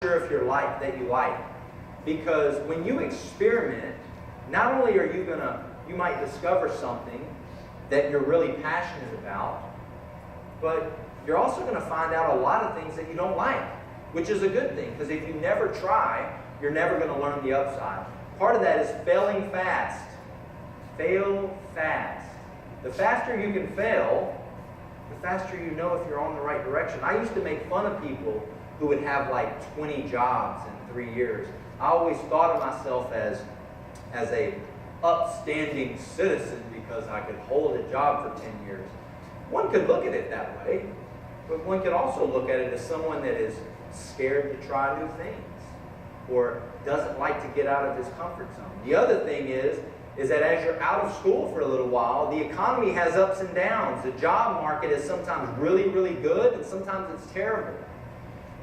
sure if you're like that you like. Because when you experiment, not only are you might discover something that you're really passionate about, but you're also going to find out a lot of things that you don't like, which is a good thing, because if you never try, you're never going to learn the upside. Part of that is failing fast. Fail fast. The faster you can fail, the faster you know if you're on the right direction. I used to make fun of people who would have like 20 jobs in 3 years. I always thought of myself as a upstanding citizen because I could hold a job for 10 years. One could look at it that way, but one could also look at it as someone that is scared to try new things or doesn't like to get out of his comfort zone. The other thing is that as you're out of school for a little while, the economy has ups and downs. The job market is sometimes really, really good, and sometimes it's terrible.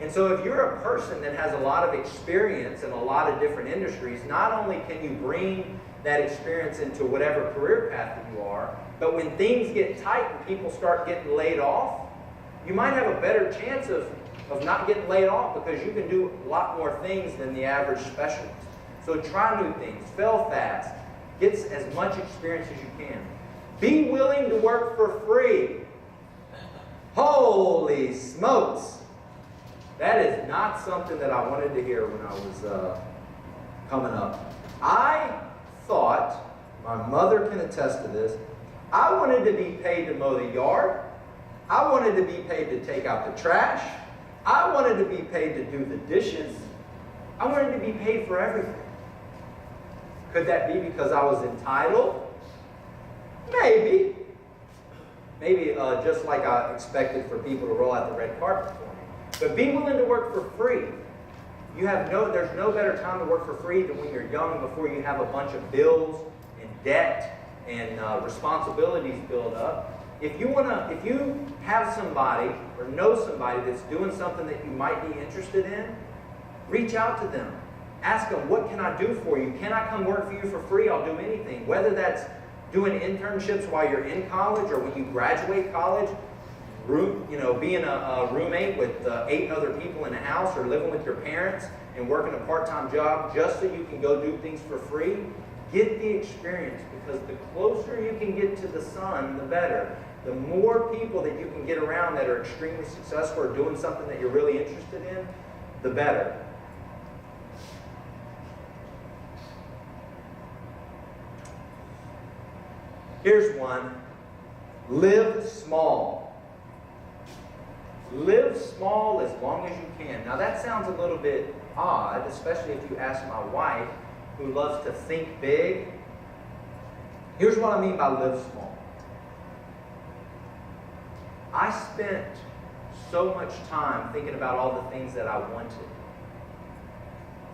And so if you're a person that has a lot of experience in a lot of different industries, not only can you bring that experience into whatever career path that you are, but when things get tight and people start getting laid off, you might have a better chance of not getting laid off because you can do a lot more things than the average specialist. So try new things, fail fast, get as much experience as you can. Be willing to work for free. Holy smokes! That is not something that I wanted to hear when I was coming up. I thought, my mother can attest to this, I wanted to be paid to mow the yard. I wanted to be paid to take out the trash. I wanted to be paid to do the dishes. I wanted to be paid for everything. Could that be because I was entitled? Maybe. Maybe just like I expected for people to roll out the red carpet for me. But be willing to work for free. There's no better time to work for free than when you're young, before you have a bunch of bills and debt and responsibilities build up. If you have somebody or know somebody that's doing something that you might be interested in, reach out to them. Ask them, what can I do for you? Can I come work for you for free? I'll do anything. Whether that's doing internships while you're in college or when you graduate college, being a roommate with 8 other people in a house, or living with your parents and working a part-time job just so you can go do things for free. Get the experience, because the closer you can get to the sun, the better. The more people that you can get around that are extremely successful or doing something that you're really interested in, the better. Here's one. Live small. Live small as long as you can. Now that sounds a little bit odd, especially if you ask my wife, who loves to think big. Here's what I mean by live small. I spent so much time thinking about all the things that I wanted.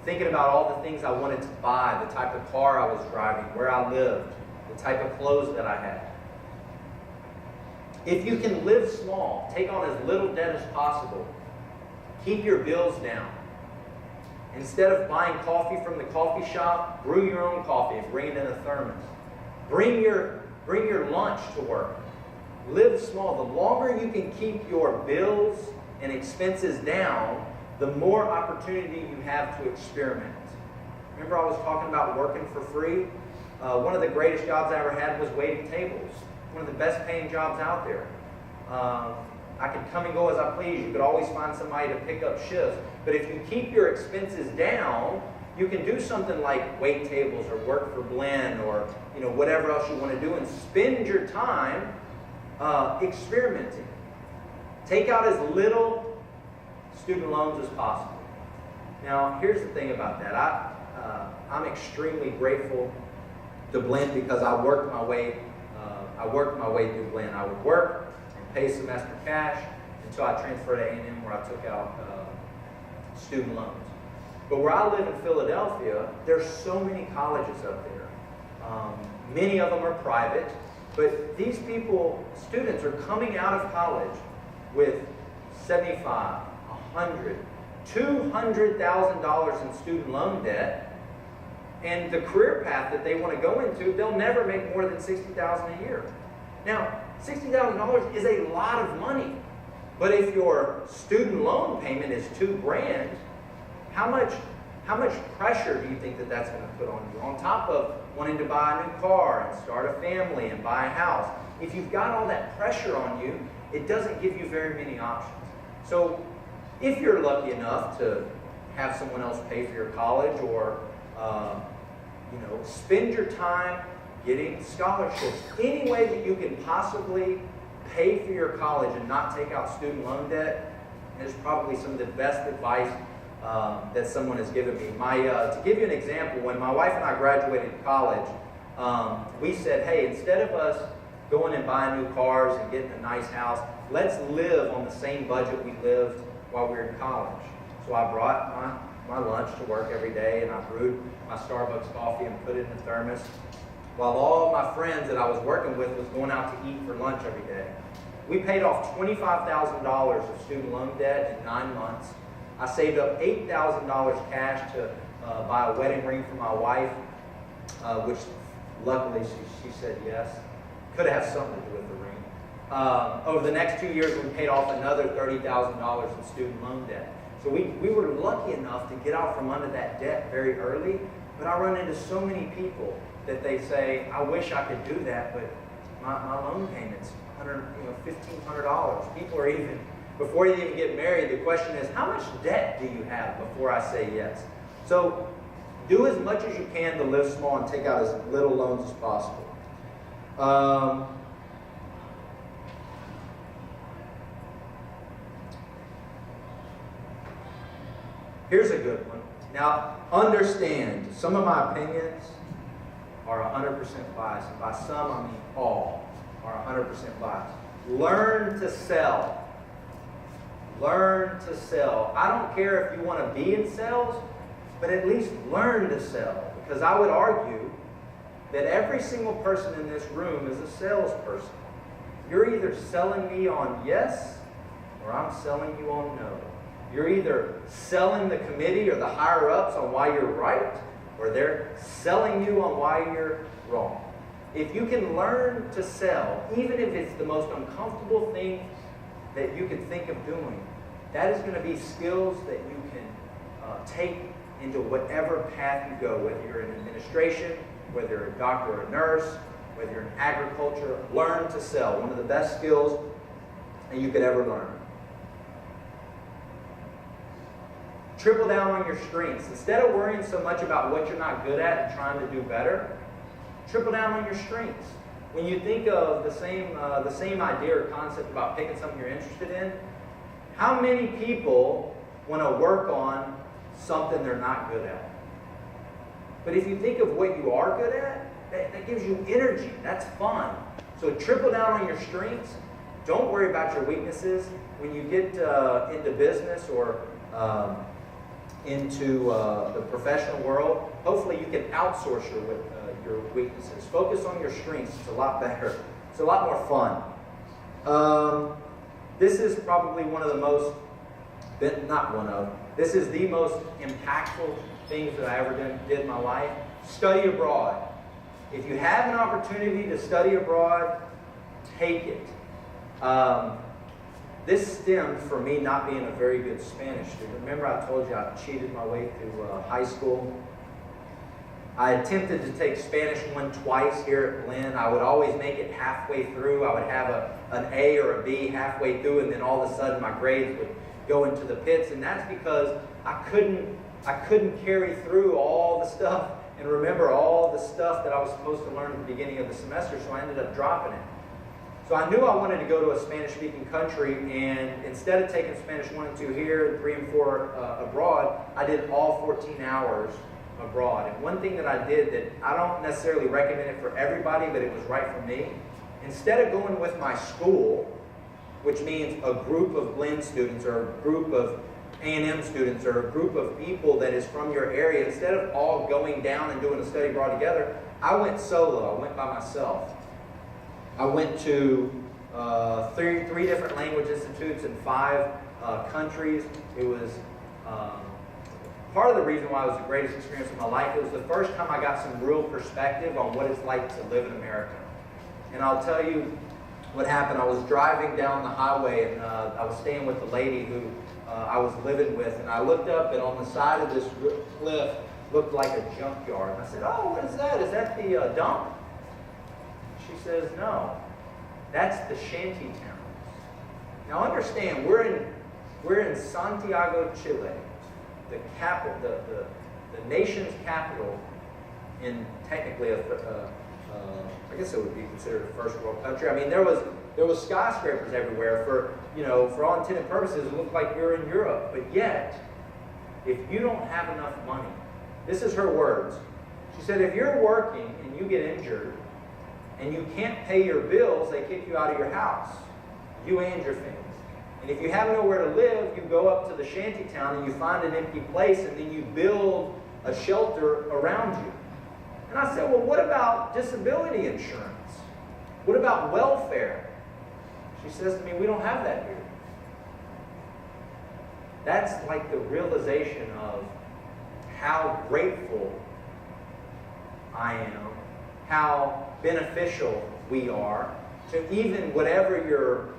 Thinking about all the things I wanted to buy, the type of car I was driving, where I lived, the type of clothes that I had. If you can live small, take on as little debt as possible, keep your bills down. Instead of buying coffee from the coffee shop, brew your own coffee and bring it in a thermos. Bring your lunch to work. Live small. The longer you can keep your bills and expenses down, the more opportunity you have to experiment. Remember I was talking about working for free? One of the greatest jobs I ever had was waiting tables. One of the best paying jobs out there. I could come and go as I please. You could always find somebody to pick up shifts. But if you keep your expenses down, you can do something like wait tables or work for Blend or whatever else you want to do, and spend your time experimenting. Take out as little student loans as possible. Now, here's the thing about that. I'm extremely grateful to Blend because I worked my way through Blend. I would work and pay semester cash until I transferred to A&M, where I took out student loans. But where I live in Philadelphia, there's so many colleges up there. Many of them are private, but these students are coming out of college with $75,000, $100,000, $200,000 in student loan debt. And the career path that they want to go into, they'll never make more than $60,000 a year. Now, $60,000 is a lot of money. But if your student loan payment is $2,000, how much pressure do you think that that's going to put on you? On top of wanting to buy a new car and start a family and buy a house. If you've got all that pressure on you, it doesn't give you very many options. So if you're lucky enough to have someone else pay for your college, or spend your time getting scholarships, any way that you can possibly pay for your college and not take out student loan debt is probably some of the best advice that someone has given me. To give you an example, when my wife and I graduated college, we said, hey, instead of us going and buying new cars and getting a nice house, let's live on the same budget we lived while we were in college. So I brought my lunch to work every day, and I brewed my Starbucks coffee and put it in the thermos, while all my friends that I was working with was going out to eat for lunch every day. We paid off $25,000 of student loan debt in 9 months. I saved up $8,000 cash to buy a wedding ring for my wife, which luckily she said yes. Could have had something to do with the ring. Over the next 2 years, we paid off another $30,000 in student loan debt. So we were lucky enough to get out from under that debt very early, but I run into so many people that they say, I wish I could do that, but my loan payment's $1,500. People are even, before you even get married, the question is, how much debt do you have before I say yes? So do as much as you can to live small and take out as little loans as possible. Here's a good one. Now, understand, some of my opinions are 100% biased. And by some, I mean all are 100% biased. Learn to sell. Learn to sell. I don't care if you want to be in sales, but at least learn to sell. Because I would argue that every single person in this room is a salesperson. You're either selling me on yes, or I'm selling you on no. You're either selling the committee or the higher-ups on why you're right, or they're selling you on why you're wrong. If you can learn to sell, even if it's the most uncomfortable thing that you can think of doing, that is going to be skills that you can take into whatever path you go, whether you're in administration, whether you're a doctor or a nurse, whether you're in agriculture. Learn to sell. One of the best skills that you could ever learn. Triple down on your strengths. Instead of worrying so much about what you're not good at and trying to do better, triple down on your strengths. When you think of the same idea or concept about picking something you're interested in, how many people want to work on something they're not good at? But if you think of what you are good at, that gives you energy. That's fun. So triple down on your strengths. Don't worry about your weaknesses. When you get into business or into the professional world, hopefully you can outsource your weaknesses. Focus on your strengths. It's a lot better. It's a lot more fun. This is probably one of the most, this is the most impactful things that I ever did in my life. Study abroad. If you have an opportunity to study abroad, take it. This stemmed from me not being a very good Spanish student. Remember I told you I cheated my way through high school? I attempted to take Spanish 1 twice here at Glenn. I would always make it halfway through. I would have an A or a B halfway through, and then all of a sudden my grades would go into the pits. And that's because I couldn't carry through all the stuff and remember all the stuff that I was supposed to learn at the beginning of the semester, so I ended up dropping it. So I knew I wanted to go to a Spanish-speaking country, and instead of taking Spanish 1 and 2 here, 3 and 4 abroad, I did all 14 hours abroad. And one thing that I did that I don't necessarily recommend it for everybody, but it was right for me, instead of going with my school, which means a group of Glenn students or a group of A&M students or a group of people that is from your area, instead of all going down and doing a study abroad together, I went solo. I went by myself. I went to three different language institutes in 5 countries. It was part of the reason why it was the greatest experience of my life. It was the first time I got some real perspective on what it's like to live in America. And I'll tell you what happened. I was driving down the highway, and I was staying with a lady who I was living with, and I looked up, and on the side of this cliff looked like a junkyard. And I said, "Oh, what is that? Is that the dump?" She says, "No, that's the shanty town." Now understand, we're in Santiago, Chile, the capital, the nation's capital, in technically I guess it would be considered a first world country. I mean, there was skyscrapers everywhere. For all intent and purposes, it looked like you're in Europe. But yet, if you don't have enough money, this is her words. She said, if you're working and you get injured and you can't pay your bills, they kick you out of your house, you and your family. And if you have nowhere to live, you go up to the shanty town and you find an empty place, and then you build a shelter around you. And I said, well, what about disability insurance? What about welfare? She says to me, we don't have that here. That's like the realization of how grateful I am, how beneficial we are to even whatever your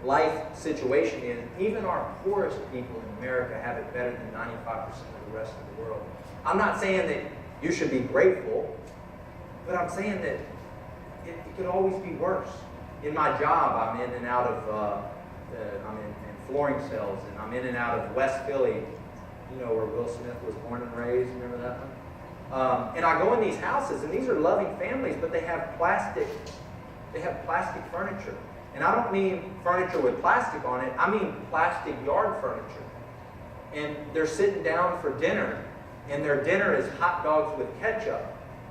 life situation is. Even our poorest people in America have it better than 95% of the rest of the world. I'm not saying that you should be grateful, but I'm saying that it could always be worse. In my job, I'm in and out of, I'm in flooring sales, and I'm in and out of West Philly, where Will Smith was born and raised. Remember that one? And I go in these houses, and these are loving families, but they have plastic furniture. And I don't mean furniture with plastic on it, I mean plastic yard furniture. And they're sitting down for dinner, and their dinner is hot dogs with ketchup.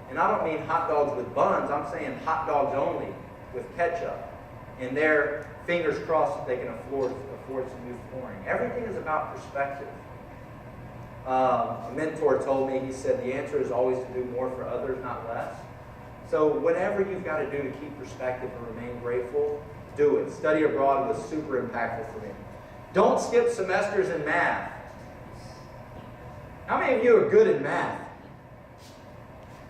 And I don't mean hot dogs with buns, I'm saying hot dogs only with ketchup. And their fingers crossed that they can afford some new flooring. Everything is about perspective. A mentor told me, he said, the answer is always to do more for others, not less. So whatever you've got to do to keep perspective and remain grateful, do it. Study abroad was super impactful for me. Don't skip semesters in math. How many of you are good at math?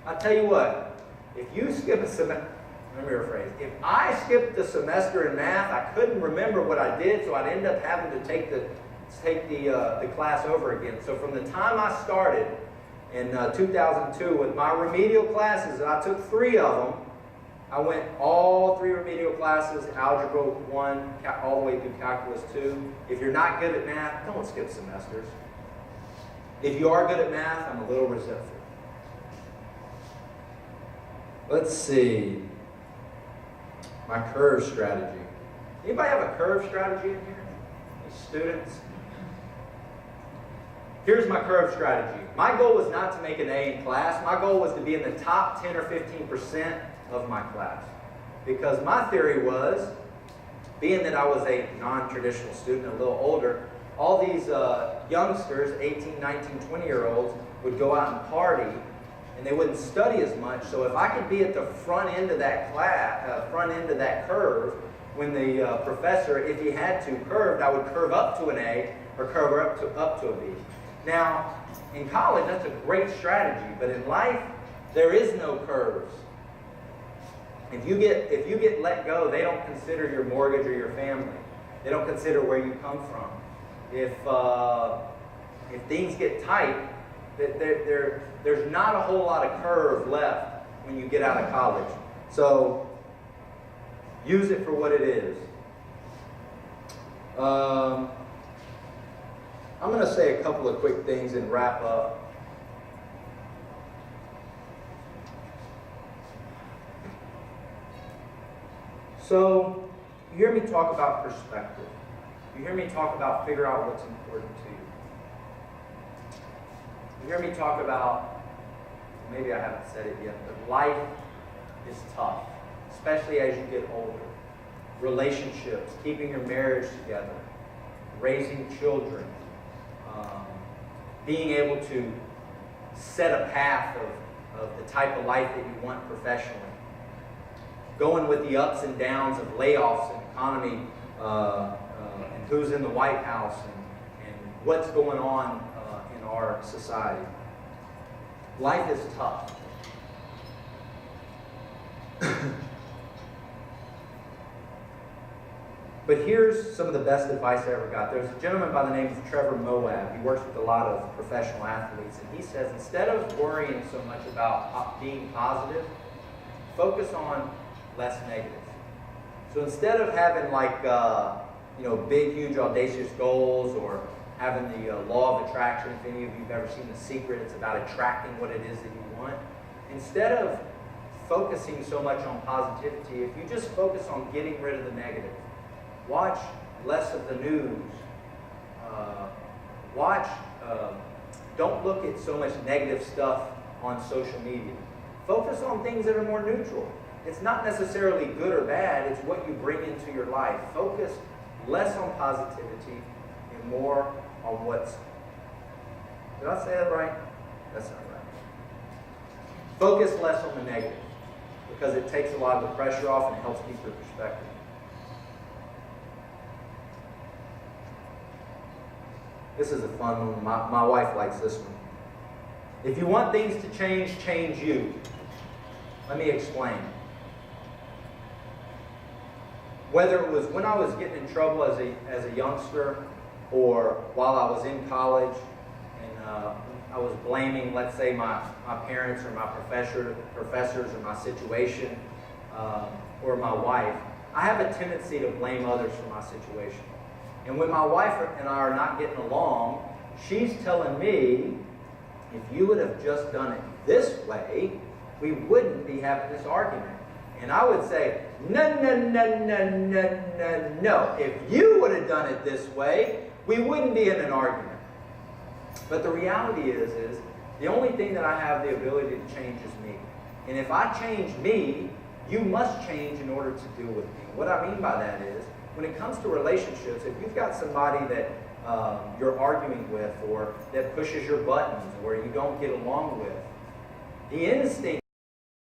I'll tell you what, if you skip a semester, let me rephrase. If I skipped the semester in math, I couldn't remember what I did, so I'd end up having to take the class over again. So from the time I started in 2002 with my remedial classes, and I took 3 of them, I went all 3 remedial classes, Algebra 1, all the way through Calculus 2. If you're not good at math, don't skip semesters. If you are good at math, I'm a little resentful. Let's see. My curve strategy. Anybody have a curve strategy in here? Any students? Here's my curve strategy. My goal was not to make an A in class. My goal was to be in the top 10 or 15% of my class. Because my theory was, being that I was a non-traditional student, a little older, all these youngsters, 18, 19, 20-year-olds, would go out and party, and they wouldn't study as much. So if I could be at the front end of that class, front end of that curve, when the professor, if he had to, curved, I would curve up to an A or curve up to a B. Now, in college, that's a great strategy, but in life, there is no curves. If you get let go, they don't consider your mortgage or your family. They don't consider where you come from. If things get tight, there's not a whole lot of curve left when you get out of college. So use it for what it is. I'm going to say a couple of quick things and wrap up. So, you hear me talk about perspective. You hear me talk about figure out what's important to you. You hear me talk about, maybe I haven't said it yet, but life is tough, especially as you get older. Relationships, keeping your marriage together, raising children, being able to set a path of the type of life that you want professionally. Going with the ups and downs of layoffs and economy, and who's in the White House, and what's going on in our society. Life is tough. But here's some of the best advice I ever got. There's a gentleman by the name of Trevor Moab. He works with a lot of professional athletes, and he says instead of worrying so much about being positive, focus on less negative. So instead of having big, huge, audacious goals, or having the law of attraction, if any of you have ever seen The Secret, it's about attracting what it is that you want. Instead of focusing so much on positivity, if you just focus on getting rid of the negative, watch less of the news, don't look at so much negative stuff on social media. Focus on things that are more neutral. It's not necessarily good or bad, it's what you bring into your life. Focus less on positivity and more on what's... Did I say that right? That's not right. Focus less on the negative, because it takes a lot of the pressure off and helps keep your perspective. This is a fun one. My wife likes this one. If you want things to change, change you. Let me explain. Whether it was when I was getting in trouble as a youngster, or while I was in college, and I was blaming, let's say, my parents or my professors or my situation, or my wife, I have a tendency to blame others for my situation. And when my wife and I are not getting along, she's telling me, if you would have just done it this way, we wouldn't be having this argument. And I would say, no. If you would have done it this way, we wouldn't be in an argument. But the reality is the only thing that I have the ability to change is me. And if I change me, you must change in order to deal with me. What I mean by that is, when it comes to relationships, if you've got somebody that you're arguing with, or that pushes your buttons, or you don't get along with, the instinct